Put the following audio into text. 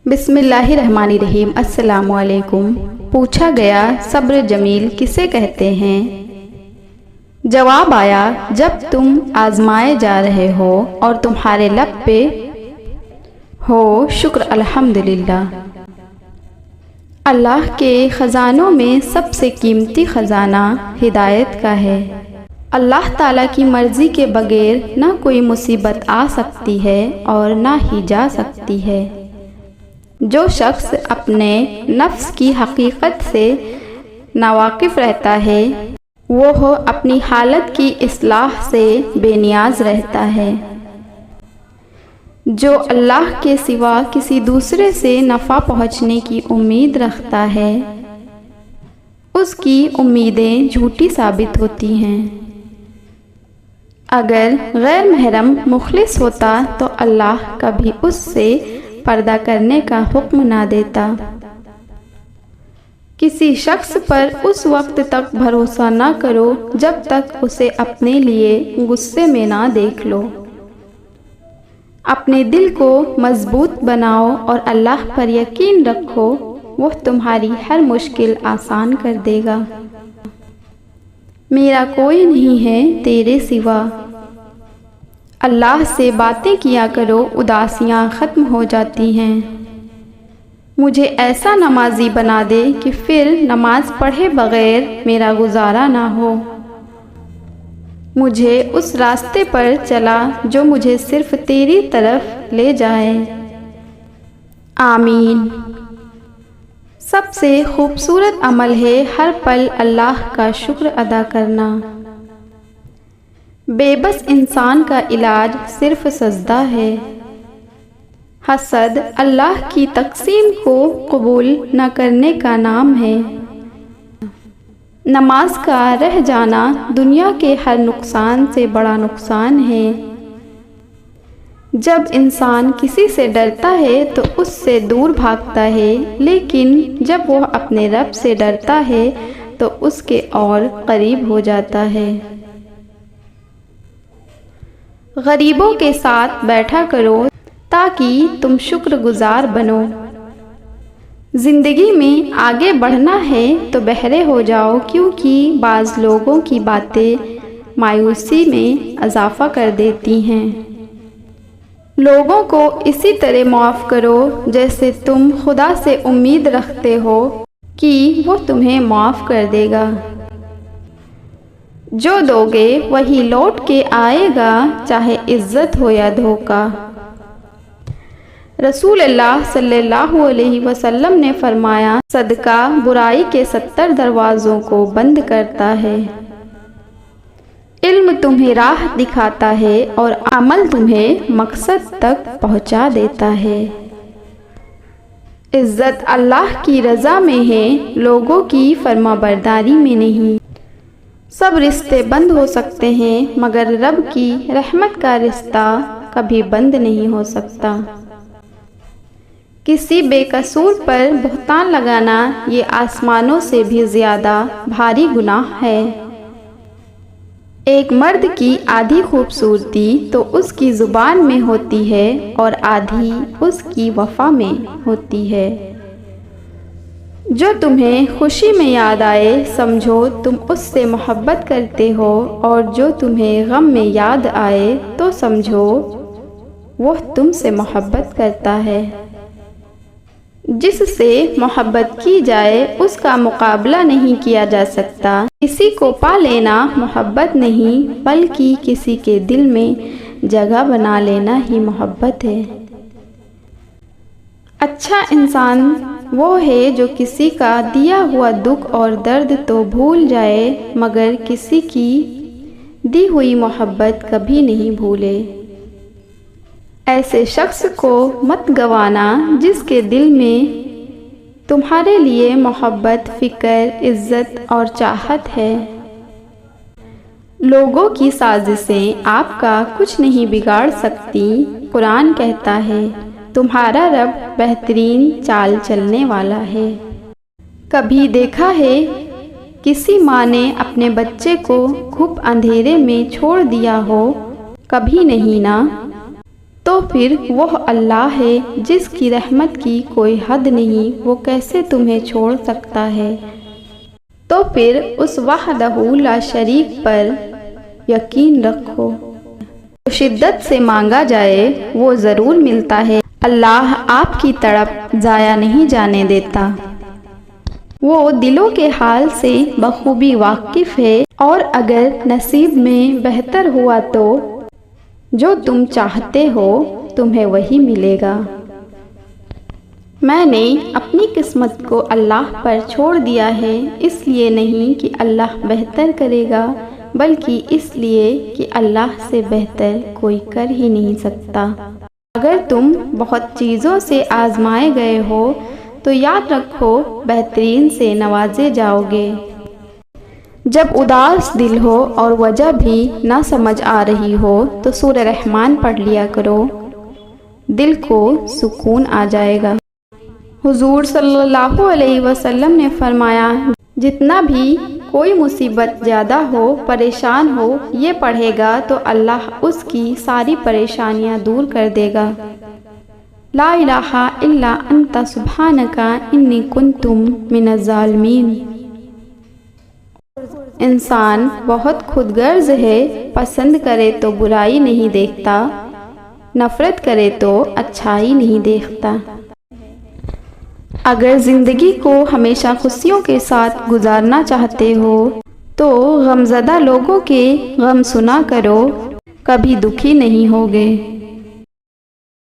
بسم اللہ الرحمن الرحیم۔ السلام علیکم۔ پوچھا گیا صبر جمیل کسے کہتے ہیں؟ جواب آیا جب تم آزمائے جا رہے ہو اور تمہارے لب پہ ہو شکر الحمدللہ۔ اللہ کے خزانوں میں سب سے قیمتی خزانہ ہدایت کا ہے۔ اللہ تعالیٰ کی مرضی کے بغیر نہ کوئی مصیبت آ سکتی ہے اور نہ ہی جا سکتی ہے۔ جو شخص اپنے نفس کی حقیقت سے ناواقف رہتا ہے وہ اپنی حالت کی اصلاح سے بے نیاز رہتا ہے۔ جو اللہ کے سوا کسی دوسرے سے نفع پہنچنے کی امید رکھتا ہے اس کی امیدیں جھوٹی ثابت ہوتی ہیں۔ اگر غیر محرم مخلص ہوتا تو اللہ کبھی اس سے پردہ کرنے کا حکم نہ دیتا۔ کسی شخص پر اس وقت تک بھروسہ نہ کرو جب تک اسے اپنے لیے غصے میں نہ دیکھ لو۔ اپنے دل کو مضبوط بناؤ اور اللہ پر یقین رکھو، وہ تمہاری ہر مشکل آسان کر دے گا۔ میرا کوئی نہیں ہے تیرے سوا۔ اللہ سے باتیں کیا کرو، اداسیاں ختم ہو جاتی ہیں۔ مجھے ایسا نمازی بنا دے کہ پھر نماز پڑھے بغیر میرا گزارا نہ ہو۔ مجھے اس راستے پر چلا جو مجھے صرف تیری طرف لے جائے۔ آمین۔ سب سے خوبصورت عمل ہے ہر پل اللہ کا شکر ادا کرنا۔ بے بس انسان کا علاج صرف سجدہ ہے۔ حسد اللہ کی تقسیم کو قبول نہ کرنے کا نام ہے۔ نماز کا رہ جانا دنیا کے ہر نقصان سے بڑا نقصان ہے۔ جب انسان کسی سے ڈرتا ہے تو اس سے دور بھاگتا ہے، لیکن جب وہ اپنے رب سے ڈرتا ہے تو اس کے اور قریب ہو جاتا ہے۔ غریبوں کے ساتھ بیٹھا کرو تاکہ تم شکر گزار بنو۔ زندگی میں آگے بڑھنا ہے تو بہرے ہو جاؤ، کیونکہ بعض لوگوں کی باتیں مایوسی میں اضافہ کر دیتی ہیں۔ لوگوں کو اسی طرح معاف کرو جیسے تم خدا سے امید رکھتے ہو کہ وہ تمہیں معاف کر دے گا۔ جو دو گے وہی لوٹ کے آئے گا، چاہے عزت ہو یا دھوکہ۔ رسول اللہ صلی اللہ علیہ وسلم نے فرمایا، صدقہ برائی کے 70 دروازوں کو بند کرتا ہے۔ علم تمہیں راہ دکھاتا ہے اور عمل تمہیں مقصد تک پہنچا دیتا ہے۔ عزت اللہ کی رضا میں ہے، لوگوں کی فرما برداری میں نہیں۔ سب رشتے بند ہو سکتے ہیں مگر رب کی رحمت کا رشتہ کبھی بند نہیں ہو سکتا۔ کسی بے قصور پر بہتان لگانا یہ آسمانوں سے بھی زیادہ بھاری گناہ ہے۔ ایک مرد کی آدھی خوبصورتی تو اس کی زبان میں ہوتی ہے اور آدھی اس کی وفا میں ہوتی ہے۔ جو تمہیں خوشی میں یاد آئے سمجھو تم اس سے محبت کرتے ہو، اور جو تمہیں غم میں یاد آئے تو سمجھو وہ تم سے محبت کرتا ہے۔ جس سے محبت کی جائے اس کا مقابلہ نہیں کیا جا سکتا۔ کسی کو پا لینا محبت نہیں بلکہ کسی کے دل میں جگہ بنا لینا ہی محبت ہے۔ اچھا انسان وہ ہے جو کسی کا دیا ہوا دکھ اور درد تو بھول جائے مگر کسی کی دی ہوئی محبت کبھی نہیں بھولے۔ ایسے شخص کو مت گوانا جس کے دل میں تمہارے لیے محبت، فکر، عزت اور چاہت ہے۔ لوگوں کی سازشیں آپ کا کچھ نہیں بگاڑ سکتی۔ قرآن کہتا ہے، تمہارا رب بہترین چال چلنے والا ہے۔ کبھی دیکھا ہے کسی ماں نے اپنے بچے کو گھپ اندھیرے میں چھوڑ دیا ہو؟ کبھی نہیں نا۔ تو پھر وہ اللہ ہے جس کی رحمت کی کوئی حد نہیں، وہ کیسے تمہیں چھوڑ سکتا ہے؟ تو پھر اس وحدہ لا شریک پر یقین رکھو۔ جو شدت سے مانگا جائے وہ ضرور ملتا ہے۔ اللہ آپ کی تڑپ ضائع نہیں جانے دیتا۔ وہ دلوں کے حال سے بخوبی واقف ہے، اور اگر نصیب میں بہتر ہوا تو جو تم چاہتے ہو تمہیں وہی ملے گا۔ میں نے اپنی قسمت کو اللہ پر چھوڑ دیا ہے، اس لیے نہیں کہ اللہ بہتر کرے گا، بلکہ اس لیے کہ اللہ سے بہتر کوئی کر ہی نہیں سکتا۔ اگر تم بہت چیزوں سے آزمائے گئے ہو تو یاد رکھو بہترین سے نوازے جاؤ گے۔ جب اداس دل ہو اور وجہ بھی نہ سمجھ آ رہی ہو تو سورہ رحمان پڑھ لیا کرو، دل کو سکون آ جائے گا۔ حضور صلی اللہ علیہ وسلم نے فرمایا، جتنا بھی کوئی مصیبت زیادہ ہو، پریشان ہو، یہ پڑھے گا تو اللہ اس کی ساری پریشانیاں دور کر دے گا۔ لا الہ الا انت سبحانک انی کنت من الظالمین۔ انسان بہت خود غرض ہے، پسند کرے تو برائی نہیں دیکھتا، نفرت کرے تو اچھائی نہیں دیکھتا۔ اگر زندگی کو ہمیشہ خوشیوں کے ساتھ گزارنا چاہتے ہو تو غمزدہ لوگوں کے غم سنا کرو، کبھی دکھی نہیں ہوگے۔